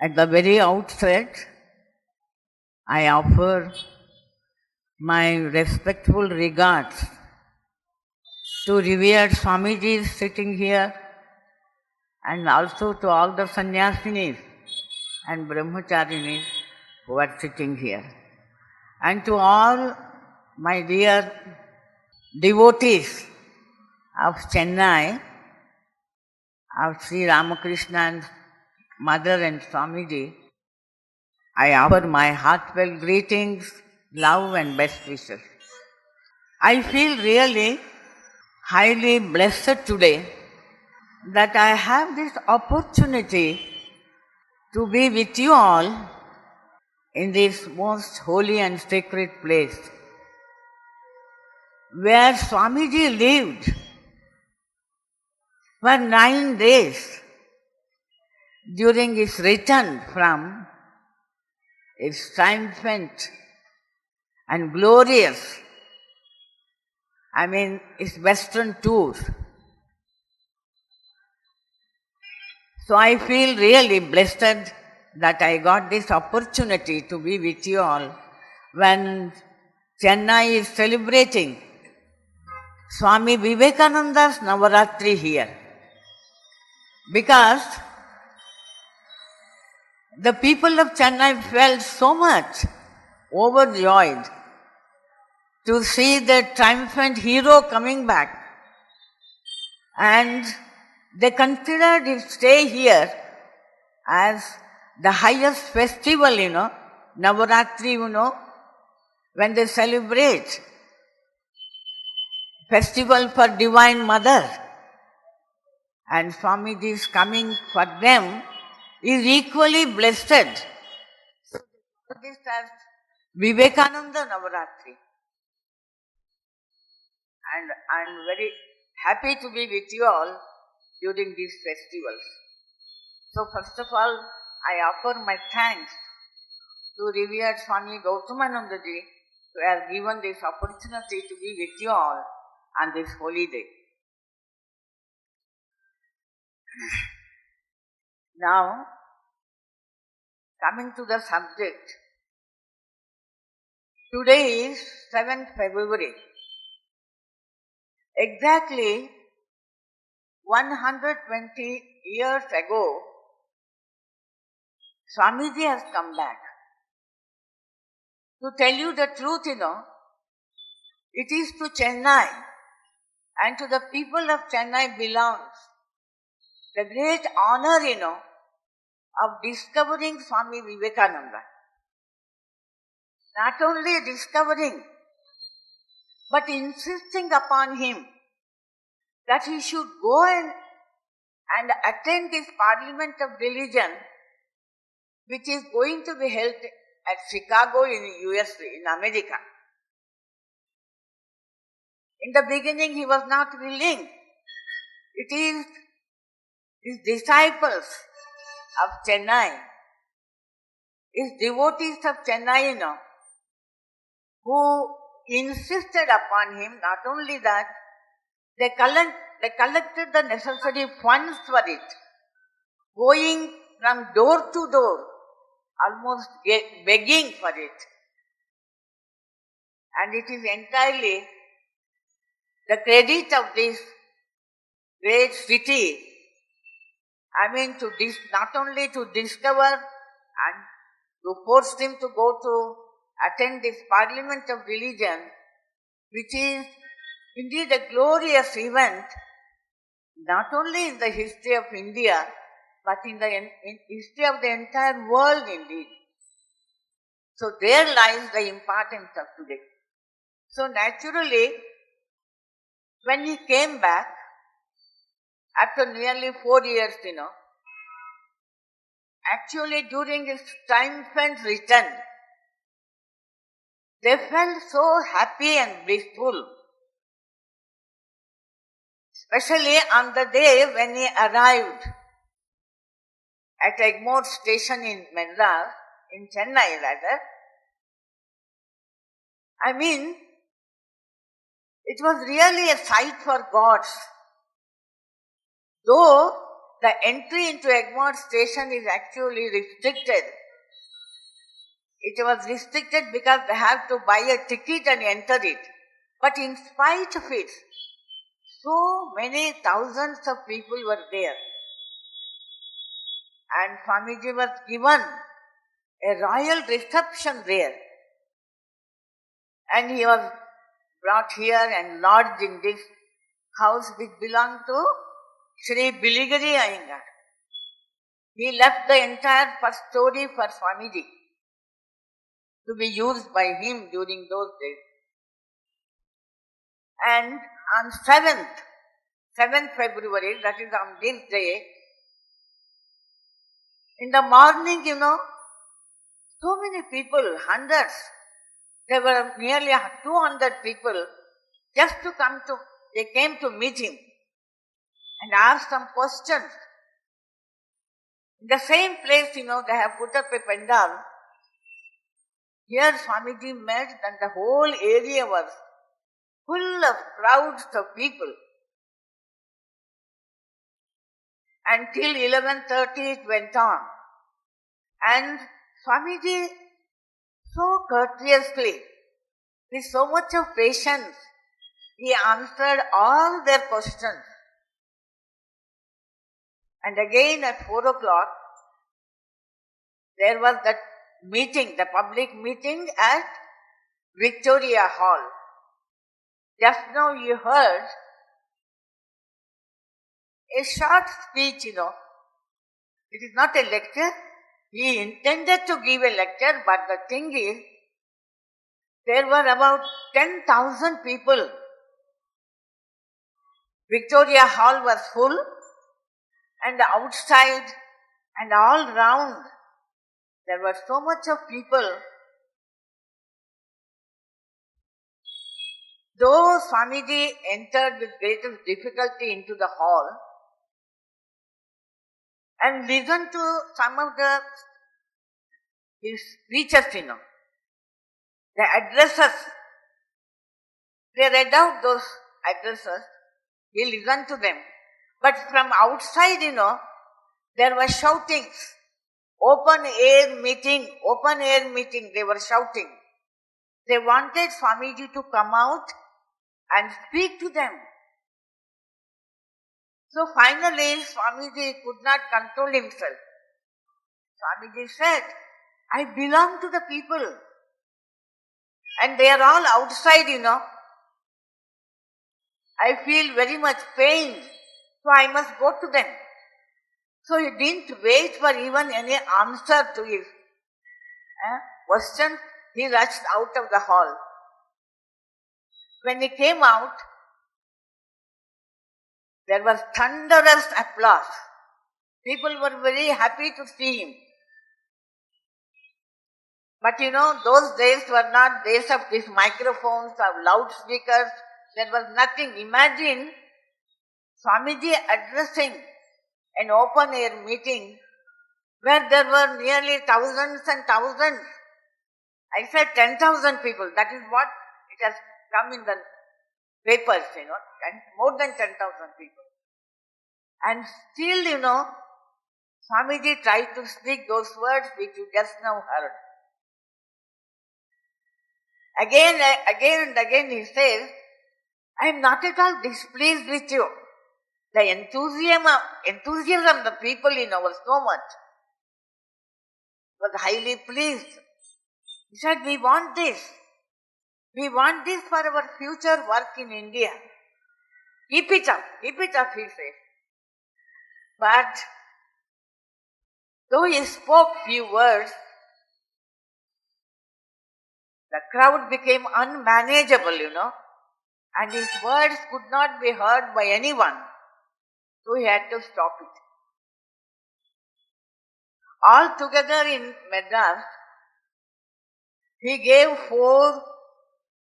At the very outset, I offer my respectful regards to revered Swamijis sitting here, and also to all the sannyasinis and brahmacharinis who are sitting here, and to all my dear devotees of Chennai, of Sri Ramakrishna Mother and Swamiji. I offer my heartfelt greetings, love and best wishes. I feel really highly blessed today that I have this opportunity to be with you all in this most holy and sacred place where Swamiji lived for 9 days during his return from his triumphant and glorious, his Western tour. So I feel really blessed that I got this opportunity to be with you all when Chennai is celebrating Swami Vivekananda's Navaratri here. Because the people of Chennai felt so much overjoyed to see the triumphant hero coming back, and they considered his stay here as the highest festival, Navaratri, when they celebrate festival for Divine Mother, and Swamiji's coming for them is equally blessed. So this as Vivekananda Navaratri. And I am very happy to be with you all during these festivals. So first of all, I offer my thanks to revered Swami Gautamanandaji who has given this opportunity to be with you all on this holy day. Now, coming to the subject, today is 7th February. Exactly 120 years ago, Swamiji has come back. To tell you the truth, it is to Chennai and to the people of Chennai belongs the great honor, of discovering Swami Vivekananda. Not only discovering, but insisting upon him that he should go and attend this Parliament of Religion, which is going to be held at Chicago in USA, in America. In the beginning, he was not willing. It is his disciples of Chennai, his devotees of Chennai, who insisted upon him. Not only that, they collected the necessary funds for it, going from door to door, almost begging for it. And it is entirely the credit of this great city, not only to discover and to force him to go to attend this Parliament of Religion, which is indeed a glorious event, not only in the history of India, but in the history of the entire world indeed. So there lies the importance of today. So naturally, when he came back, after nearly 4 years, actually during his triumphant return, they felt so happy and blissful. Especially on the day when he arrived at Egmore station in Madras, in Chennai rather. It was really a sight for gods. Though the entry into Egmont station is actually restricted. It was restricted because they have to buy a ticket and enter it. But in spite of it, so many thousands of people were there. And Swamiji was given a royal reception there. And he was brought here and lodged in this house which belonged to Sri Biligari Iyengar. He left the entire first story for Swamiji to be used by him during those days. And on 7th February, that is on this day, in the morning, so many people, hundreds, there were nearly 200 people just they came to meet him and ask some questions. In the same place, they have put up a pandal. Here Swamiji met and the whole area was full of crowds of people. Until 11:30 it went on. And Swamiji so courteously, with so much of patience, he answered all their questions. And again at 4 o'clock, there was that meeting, the public meeting at Victoria Hall. Just now you heard a short speech, It is not a lecture. He intended to give a lecture, but the thing is, there were about 10,000 people. Victoria Hall was full, and outside and all round, there were so much of people. Though Swamiji entered with greatest difficulty into the hall and listened to some of his speeches, the addresses, they read out those addresses, he listened to them. But from outside, there were shoutings. Open air meeting, they were shouting. They wanted Swamiji to come out and speak to them. So finally, Swamiji could not control himself. Swamiji said, I belong to the people. And they are all outside, I feel very much pained, so I must go to them. So he didn't wait for even any answer to his question. He rushed out of the hall. When he came out, there was thunderous applause. People were very happy to see him. But those days were not days of these microphones or loudspeakers. There was nothing. Imagine Swamiji addressing an open air meeting where there were nearly thousands and thousands. I said 10,000 people. That is what it has come in the papers, and more than 10,000 people. And still, Swamiji tried to speak those words which you just now heard. Again and again he says, I am not at all displeased with you. The enthusiasm of the people was so much. Was highly pleased. He said, we want this. We want this for our future work in India. Keep it up, he said. But though he spoke few words, the crowd became unmanageable, and his words could not be heard by anyone. So he had to stop it. Altogether in Madras, he gave four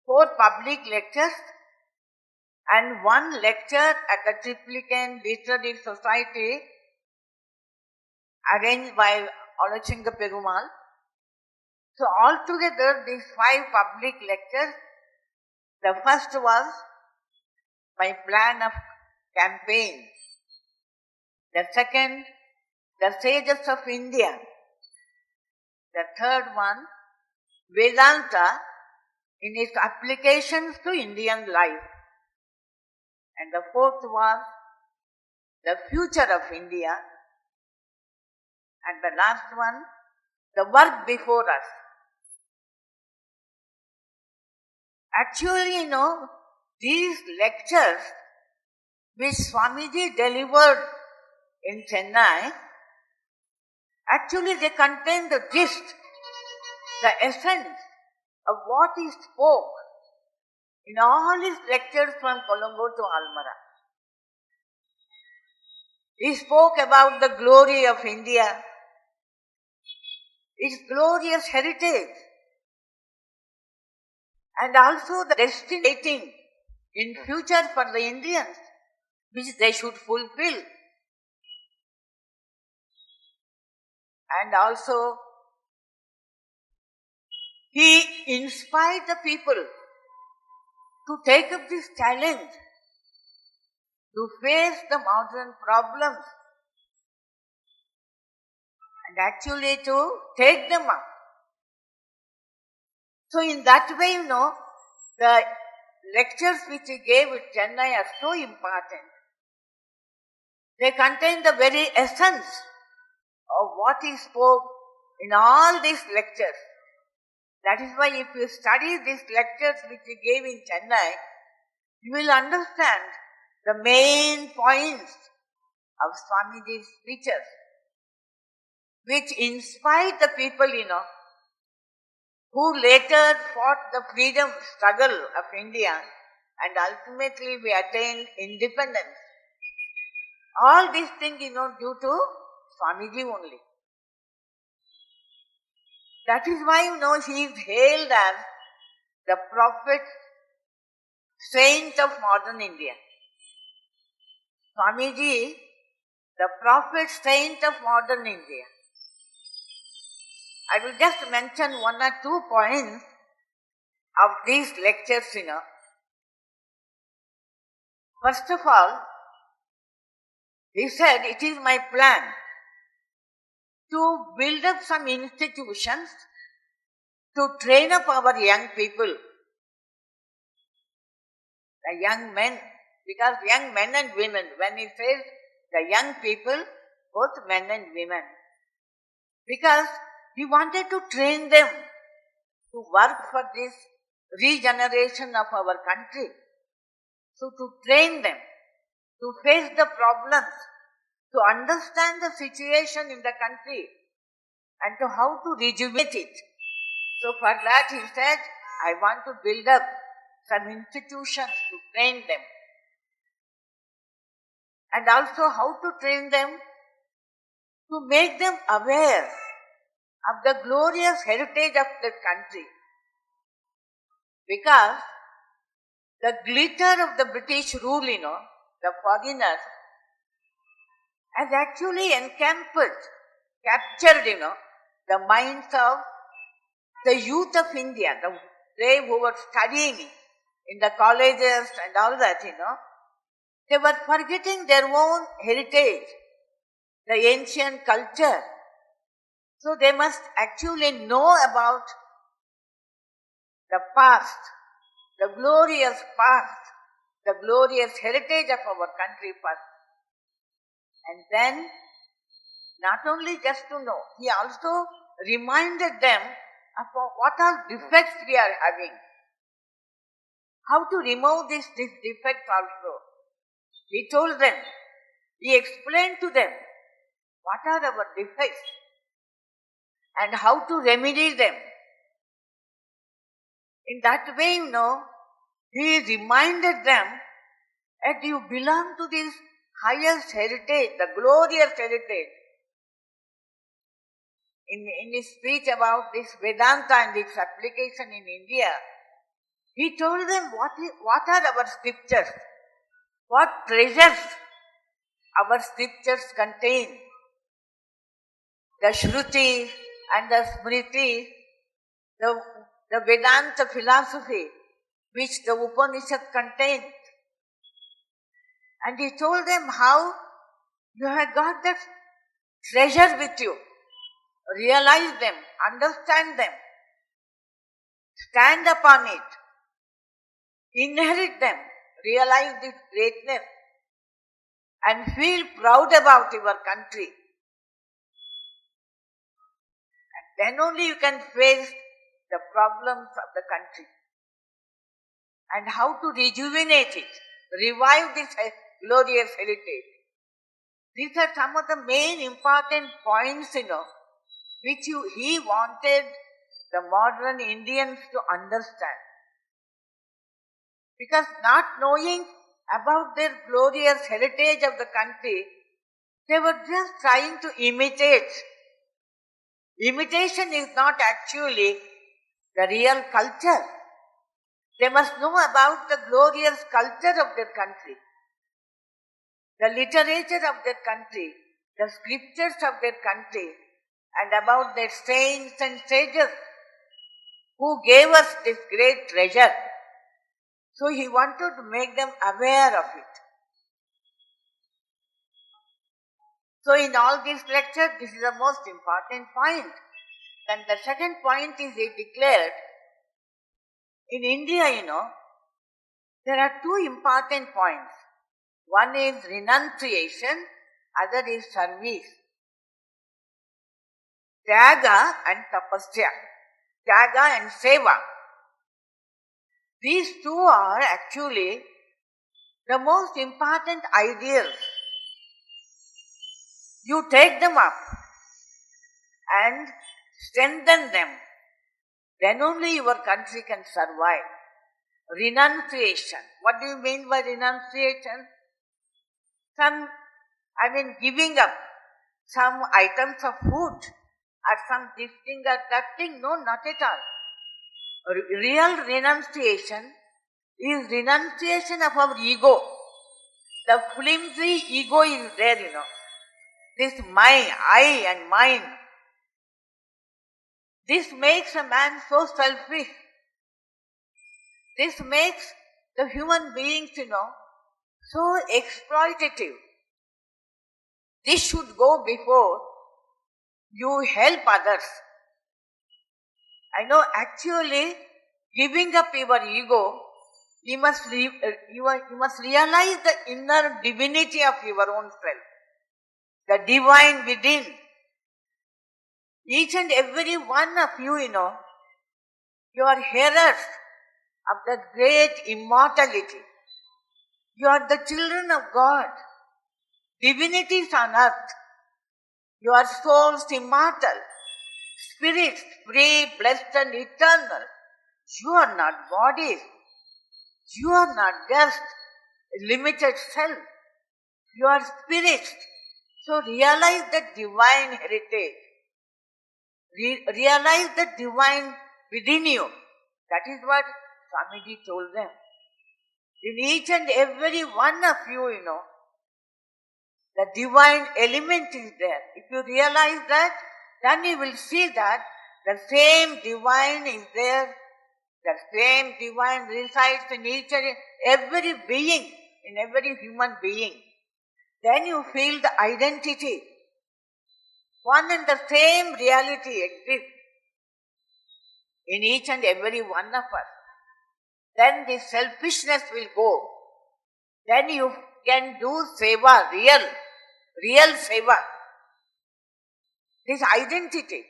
public lectures and one lecture at the Triplicane Literary Society arranged by Olachinga Perumal. So altogether these 5 public lectures, the first was my plan of campaign. The second, the sages of India. The third one, Vedanta in its applications to Indian life. And the fourth was the future of India. And the last one, the work before us. Actually, these lectures which Swamiji delivered in Chennai, actually they contain the gist, the essence of what he spoke in all his lectures from Colombo to Almora. He spoke about the glory of India, its glorious heritage, and also the destiny waiting in future for the Indians, which they should fulfill. And also, he inspired the people to take up this challenge, to face the modern problems, and actually to take them up. So in that way, the lectures which he gave at Chennai are so important. They contain the very essence of what he spoke in all these lectures. That is why if you study these lectures which he gave in Chennai, you will understand the main points of Swamiji's speeches, which inspired the people, who later fought the freedom struggle of India and ultimately we attained independence. All these things, due to Swamiji only. That is why, he is hailed as the prophet, saint of modern India. Swamiji, the prophet, saint of modern India. I will just mention one or two points of these lectures, First of all, he said, it is my plan to build up some institutions to train up our young people, the young men, because young men and women, when he says the young people, both men and women, because he wanted to train them to work for this regeneration of our country. So to train them, to face the problems, to understand the situation in the country and to how to rejuvenate it. So for that he said, I want to build up some institutions to train them. And also how to train them, to make them aware of the glorious heritage of the country. Because the glitter of the British rule, the foreigners, has actually captured, the minds of the youth of India, they who were studying in the colleges and all that, they were forgetting their own heritage, the ancient culture. So they must actually know about the past, the glorious past, the glorious heritage of our country first. And then, not only just to know, he also reminded them of what all defects we are having. How to remove this defect also. He told them, he explained to them what are our defects and how to remedy them. In that way, he reminded them that you belong to this highest heritage, the glorious heritage. In his speech about this Vedanta and its application in India, he told them what are our scriptures, what treasures our scriptures contain. The Shruti and the Smriti, the Vedanta philosophy which the Upanishad contained. And he told them how You have got that treasure with you. Realize them, understand them, stand upon it, inherit them, realize this greatness, and feel proud about your country. And then only you can face the problems of the country and how to rejuvenate it, revive this glorious heritage. These are some of the main important points, which he wanted the modern Indians to understand. Because not knowing about their glorious heritage of the country, they were just trying to imitate. Imitation is not actually the real culture. They must know about the glorious culture of their country, the literature of their country, the scriptures of their country, and about their saints and sages who gave us this great treasure. So he wanted to make them aware of it. So in all these lectures, this is the most important point. And the second point is he declared, in India, there are two important points. One is renunciation, other is service. Tyaga and tapasya. Tyaga and seva. These two are actually the most important ideals. You take them up and strengthen them. Then only your country can survive. Renunciation. What do you mean by renunciation? Giving up some items of food or some this thing or that thing. No, not at all. Real renunciation is renunciation of our ego. The flimsy ego is there, This I and mine. This makes a man so selfish. This makes the human beings, so exploitative. This should go before you help others. I know actually giving up your ego, you must realize the inner divinity of your own self, the divine within. Each and every one of you, you are hearers of the great immortality. You are the children of God, divinities on earth. You are souls immortal, spirits free, blessed and eternal. You are not bodies. You are not just a limited self. You are spirits. So realize the divine heritage. Realize the divine within you. That is what Swamiji told them. In each and every one of you, the divine element is there. If you realize that, then you will see that the same divine is there. The same divine resides in each and every being, in every human being. Then you feel the identity. One and the same reality exists in each and every one of us. Then the selfishness will go. Then you can do seva, real seva. This identity,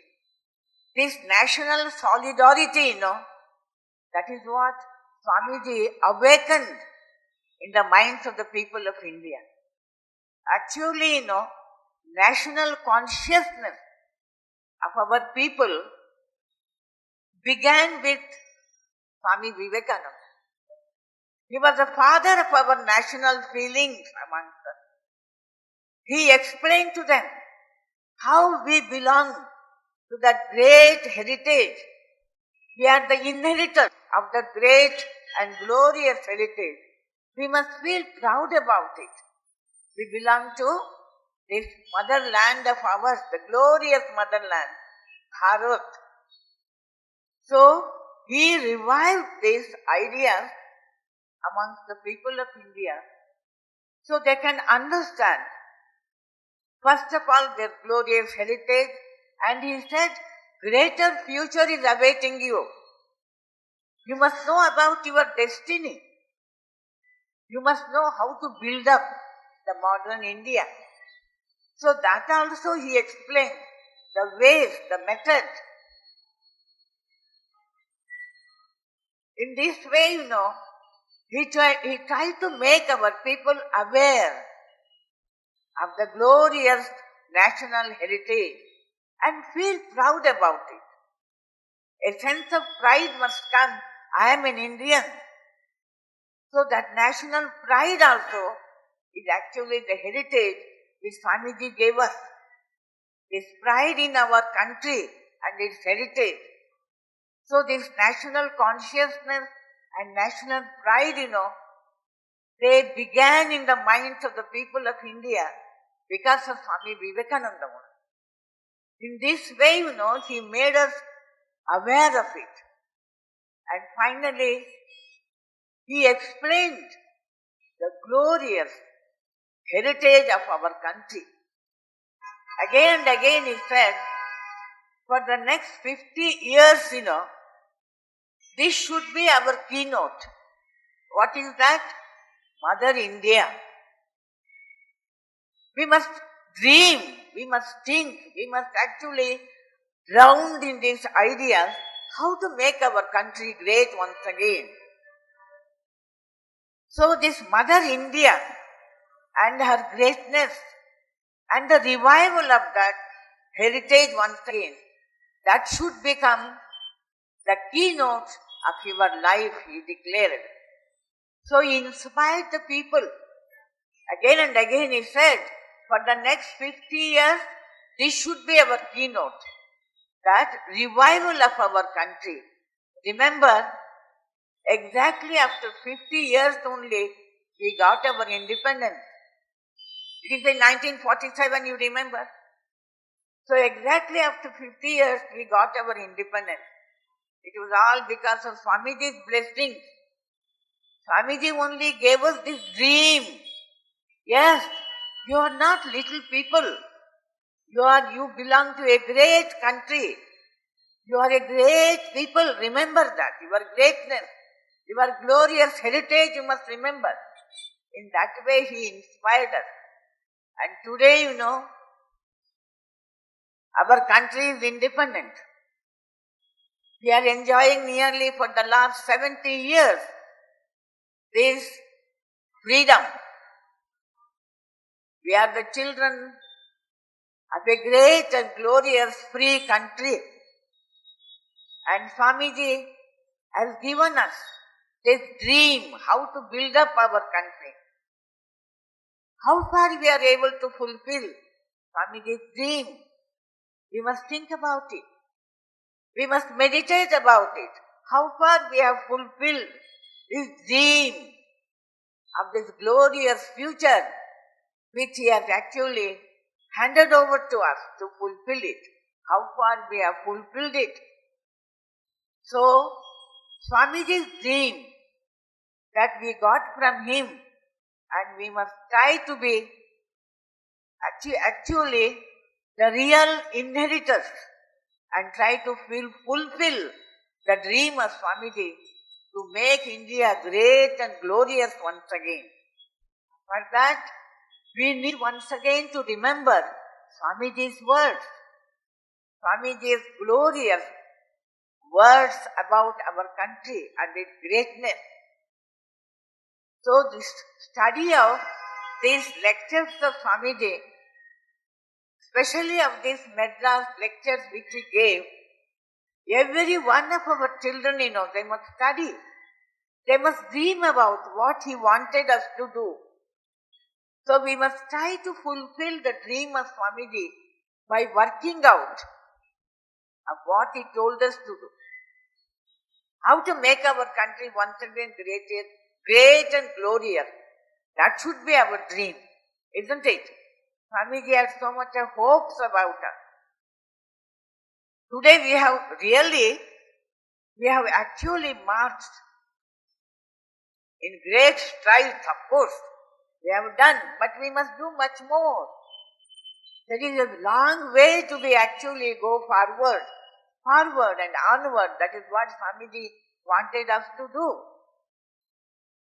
this national solidarity, that is what Swamiji awakened in the minds of the people of India. Actually, national consciousness of our people began with Swami Vivekananda. He was the father of our national feelings amongst us. He explained to them how we belong to that great heritage. We are the inheritors of the great and glorious heritage. We must feel proud about it. We belong to this motherland of ours, the glorious motherland, Bharat. So, he revived these ideas amongst the people of India so they can understand First of all, their glorious heritage, and he said, greater future is awaiting you. You must know about your destiny. You must know how to build up the modern India. So that also he explained, the ways, the method. In this way, he tried to make our people aware of the glorious national heritage and feel proud about it. A sense of pride must come. I am an Indian. So that national pride also is actually the heritage which Swamiji gave us. This pride in our country and its heritage. So this national consciousness and national pride, they began in the minds of the people of India because of Swami Vivekananda. In this way, he made us aware of it. And finally, he explained the glorious heritage of our country. Again and again he said, for the next 50 years, this should be our keynote. What is that? Mother India. We must dream, we must think, we must actually drown in these ideas how to make our country great once again. So this Mother India and her greatness and the revival of that heritage once again, that should become the keynote of your life, he declared. So he inspired the people. Again and again he said, for the next 50 years, this should be our keynote. That revival of our country. Remember, exactly after 50 years only, we got our independence. It is in 1947, you remember. So exactly after 50 years, we got our independence. It was all because of Swamiji's blessings. Swamiji only gave us this dream. Yes, you are not little people. You belong to a great country. You are a great people. Remember that. Your greatness, your glorious heritage, you must remember. In that way, he inspired us. And today, our country is independent. We are enjoying nearly for the last 70 years this freedom. We are the children of a great and glorious free country. And Swamiji has given us this dream how to build up our country. How far we are able to fulfill Swamiji's dream? We must think about it. We must meditate about it. How far we have fulfilled this dream of this glorious future which he has actually handed over to us to fulfill it. How far we have fulfilled it. So, Swamiji's dream that we got from him, and we must try to be actually the real inheritors and try to fulfill the dream of Swamiji to make India great and glorious once again. For that, we need once again to remember Swamiji's words, Swamiji's glorious words about our country and its greatness. So this study of these lectures of Swamiji, especially of these Madras lectures which he gave, every one of our children, they must study. They must dream about what he wanted us to do. So we must try to fulfill the dream of Swamiji by working out of what he told us to do. How to make our country once again great and glorious. That should be our dream, isn't it? Swamiji has so much of hopes about us. Today we have actually marched in great strides, of course. We have done, but we must do much more. There is a long way to be actually go forward and onward. That is what Swamiji wanted us to do.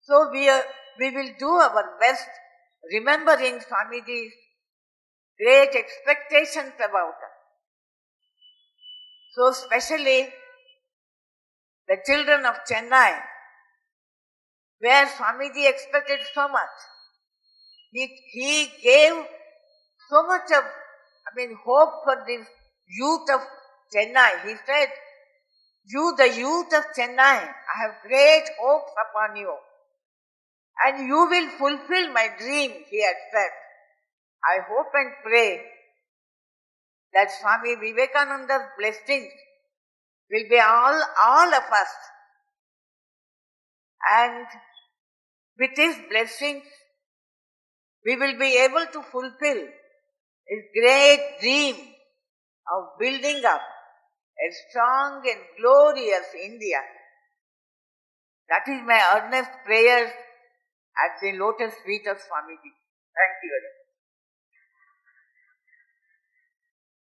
So we will do our best, remembering Swamiji's great expectations about us. So especially the children of Chennai, where Swamiji expected so much. He gave so much of, hope for this youth of Chennai. He said, "You, the youth of Chennai, I have great hopes upon you. And you will fulfill my dream," he had said. I hope and pray that Swami Vivekananda's blessings will be all of us. And with his blessings, we will be able to fulfill his great dream of building up a strong and glorious India. That is my earnest prayer at the lotus feet of Swamiji. Thank you very much.